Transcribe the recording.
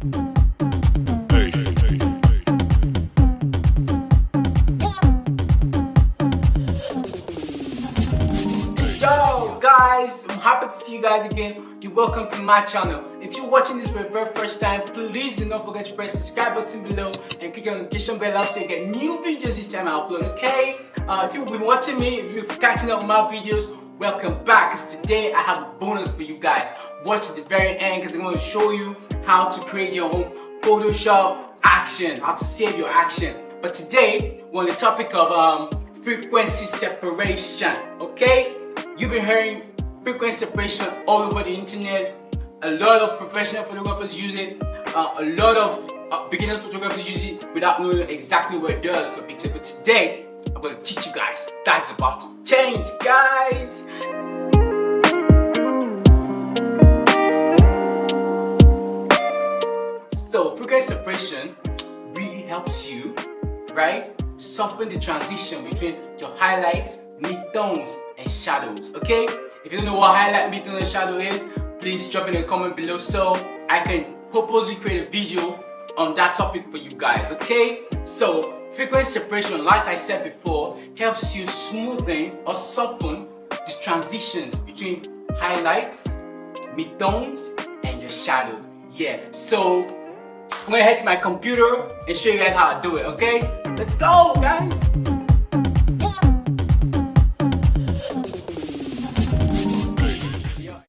Yo guys, I'm happy to see you guys again. You're welcome to my channel. If you're watching this for the very first time, please do not forget to press the subscribe button below and click on the notification bell up so you get new videos each time I upload, okay? If you've been watching me, if you're catching up on my videos, welcome back, because today I have a bonus for you guys. Watch to the very end because I'm going to show you how to create your own Photoshop action, how to save your action. But today, we're on the topic of frequency separation, okay? You've been hearing frequency separation all over the internet. A lot of professional photographers use it. A lot of beginner photographers use it without knowing exactly what it does. So but today, I'm going to teach you guys. That's about to change, guys. So frequency separation really helps you, right? Soften the transition between your highlights, midtones, and shadows, okay? If you don't know what highlight, midtone, and shadow is, please drop in a comment below so I can purposely create a video on that topic for you guys, okay? So frequency separation, like I said before, helps you smoothen or soften the transitions between highlights, midtones, and your shadows. Yeah, so I'm gonna head to my computer and show you guys how I do it, okay? Let's go, guys!